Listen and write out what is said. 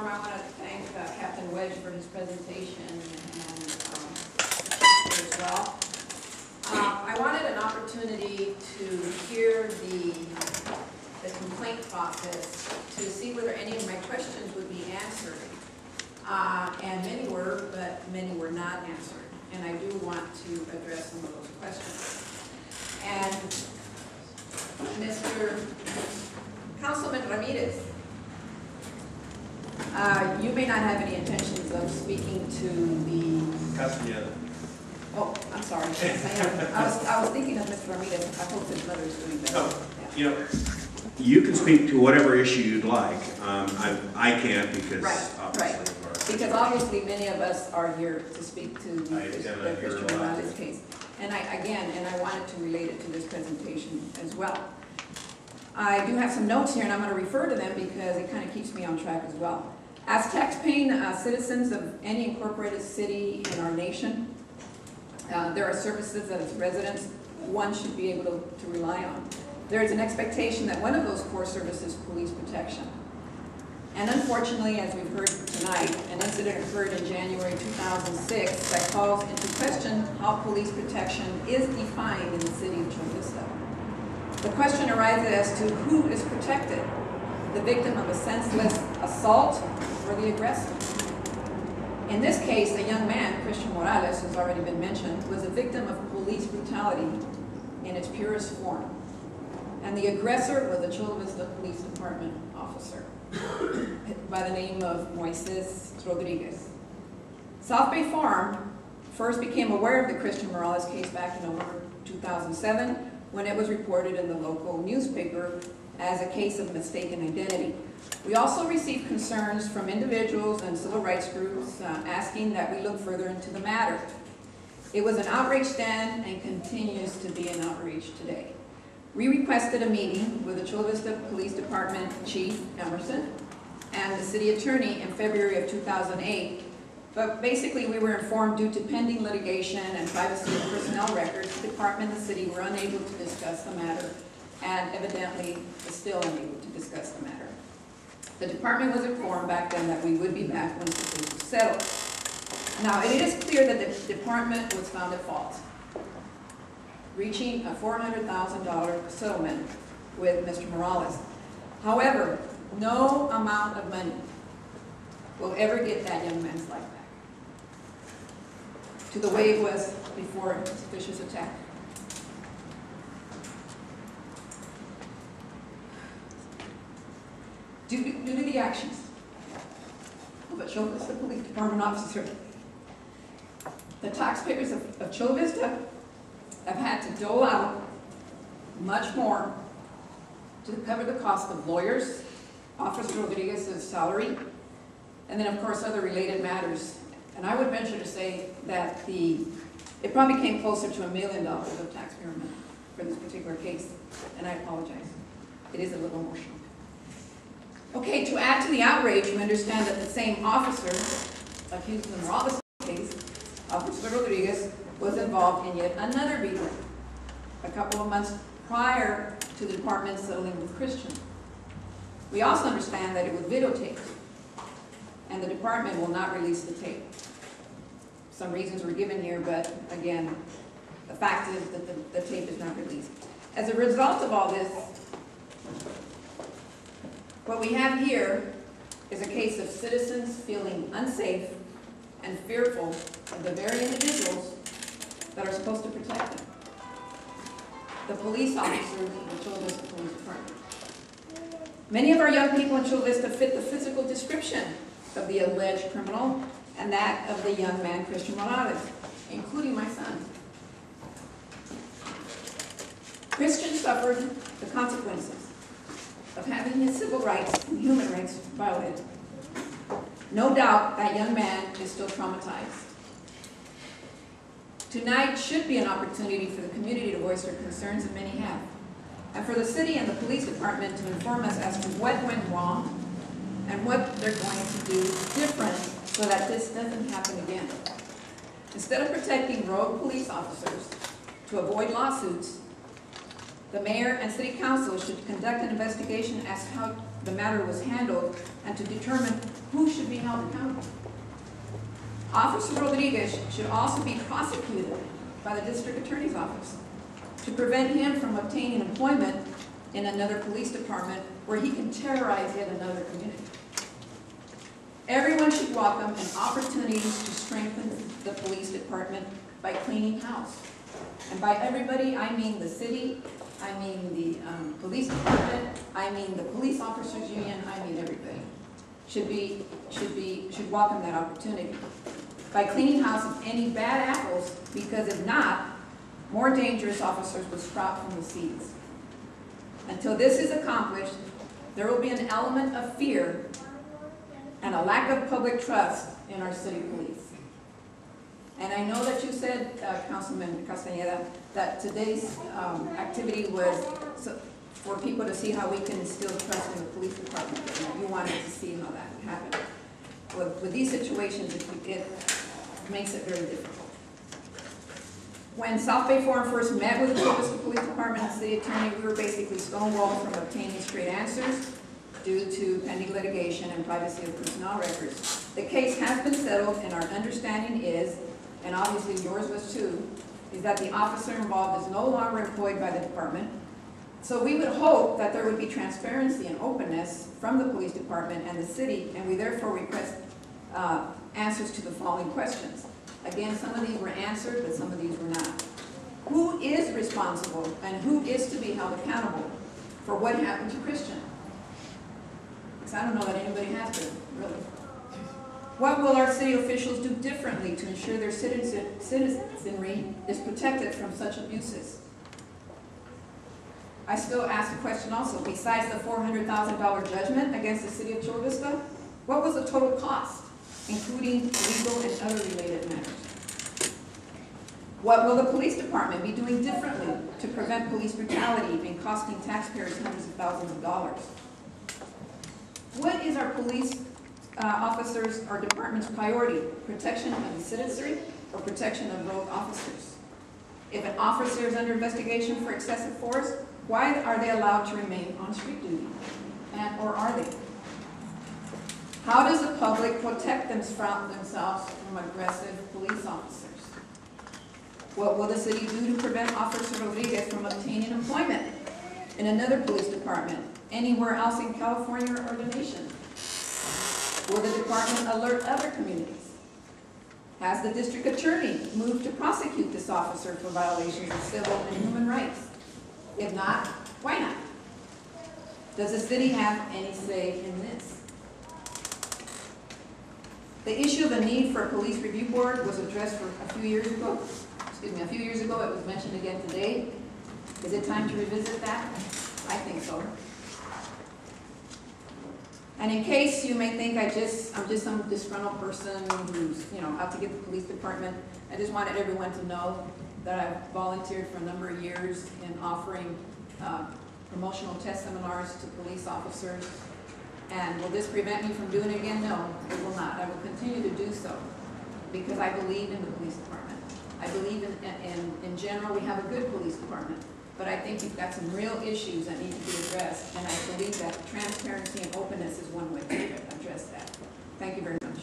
forum, I want to thank Captain Wedge for his presentation and as well. I wanted an opportunity to hear the complaint process to see whether any of my questions would be answered. And many were, but many were not answered. And I do want to address some of those questions. And Mr. Councilman Ramirez, you may not have any intentions of speaking to the... Castellano. Oh, I'm sorry. Yes, I was thinking of Mr. Ramirez. I hope his mother's doing better. No, yeah. you know, you can speak to whatever issue you'd like. I can't because obviously. Because obviously many of us are here to speak to the Christian Morales case. And I wanted to relate it to this presentation as well. I do have some notes here, and I'm going to refer to them because it kind of keeps me on track as well. As tax-paying citizens of any incorporated city in our nation, there are services that as residents, one should be able to rely on. There is an expectation that one of those core services is police protection. And unfortunately, as we've heard tonight, an incident occurred in January 2006 that calls into question how police protection is defined in the city of Chula Vista. The question arises as to who is protected, the victim of a senseless assault or the aggressor. In this case, the young man, Christian Morales, who's already been mentioned, was a victim of police brutality in its purest form. And the aggressor was a Chula Vista Police Department officer by the name of Moises Rodriguez. South Bay Farm first became aware of the Christian Morales case back in November 2007 when it was reported in the local newspaper as a case of mistaken identity. We also received concerns from individuals and civil rights groups asking that we look further into the matter. It was an outrage then and continues to be an outrage today. We requested a meeting with the Chula Vista Police Department Chief Emerson and the city attorney in February of 2008, but basically we were informed due to pending litigation and privacy of personnel records, the department and the city were unable to discuss the matter and evidently is still unable to discuss the matter. The department was informed back then that we would be back once the case was settled. Now, it is clear that the department was found at fault, reaching a $400,000 settlement with Mr. Morales. However, no amount of money will ever get that young man's life back to the way it was before his vicious attack. Due to the actions of a Chula Vista Police Department officer, the taxpayers of Chula Vista have had to dole out much more to cover the cost of lawyers, Officer Rodriguez's salary, and then of course other related matters. And I would venture to say that it probably came closer to $1 million of taxpayer money for this particular case, and I apologize. It is a little emotional. Okay, to add to the outrage, you understand that the same officer accused in the Morales case, Officer Rodriguez, was involved in yet another beating a couple of months prior to the department settling with Christian. We also understand that it was videotaped, and the department will not release the tape. Some reasons were given here, but again, the fact is that the tape is not released. As a result of all this, what we have here is a case of citizens feeling unsafe and fearful of the very individuals that are supposed to protect them. The police officers of the Chula Vista Police Department. Many of our young people in Chula Vista fit the physical description of the alleged criminal and that of the young man, Christian Morales, including my son. Christian suffered the consequences of having his civil rights and human rights violated. No doubt that young man is still traumatized. Tonight should be an opportunity for the community to voice their concerns, and many have, and for the city and the police department to inform us as to what went wrong and what they're going to do different so that this doesn't happen again. Instead of protecting rogue police officers to avoid lawsuits, the mayor and city council should conduct an investigation as to how the matter was handled and to determine who should be held accountable. Officer Rodriguez should also be prosecuted by the district attorney's office to prevent him from obtaining employment in another police department where he can terrorize yet another community. Everyone should welcome an opportunity to strengthen the police department by cleaning house. And by everybody, I mean the city, I mean the police department, I mean the police officers union, I mean everybody. Should welcome that opportunity by cleaning house of any bad apples, because if not, more dangerous officers will sprout from the seeds. Until this is accomplished, there will be an element of fear and a lack of public trust in our city police. And I know that you said, Councilman Castañeda, that today's activity was for people to see how we can instill trust in the police department. You wanted to see how that happened. With these situations, it makes it very difficult. When South Bay Forum first met with the Clovis Police Department and City Attorney, we were basically stonewalled from obtaining straight answers due to pending litigation and privacy of personnel records. The case has been settled, and our understanding is, and obviously yours was too, is that the officer involved is no longer employed by the department. So we would hope that there would be transparency and openness from the police department and the city, and we therefore request answers to the following questions. Again, some of these were answered, but some of these were not. Who is responsible and who is to be held accountable for what happened to Christian? Because I don't know that anybody has been, really. What will our city officials do differently to ensure their citizenry is protected from such abuses? I still ask a question also. Besides the $400,000 judgment against the city of Chula Vista, what was the total cost, including legal and other related matters? What will the police department be doing differently to prevent police brutality and costing taxpayers hundreds of thousands of dollars? What is our police officers, our department's priority? Protection of the citizenry or protection of rogue officers? If an officer is under investigation for excessive force, why are they allowed to remain on street duty? Or are they? How does the public protect themselves from aggressive police officers? What will the city do to prevent Officer Rodriguez from obtaining employment in another police department, anywhere else in California or the nation? Will the department alert other communities? Has the district attorney moved to prosecute this officer for violations of civil and human rights? If not, why not? Does the city have any say in this? The issue of a need for a police review board was addressed for a few years ago. A few years ago. It was mentioned again today. Is it time to revisit that? I think so. And in case you may think I'm just some disgruntled person who's out to get the police department, I just wanted everyone to know that I've volunteered for a number of years in offering promotional test seminars to police officers. And will this prevent me from doing it again? No, it will not. I will continue to do so because I believe in the police department. I believe in general we have a good police department, but I think you've got some real issues that need to be addressed, and I believe that transparency and openness is one way to address that. Thank you very much.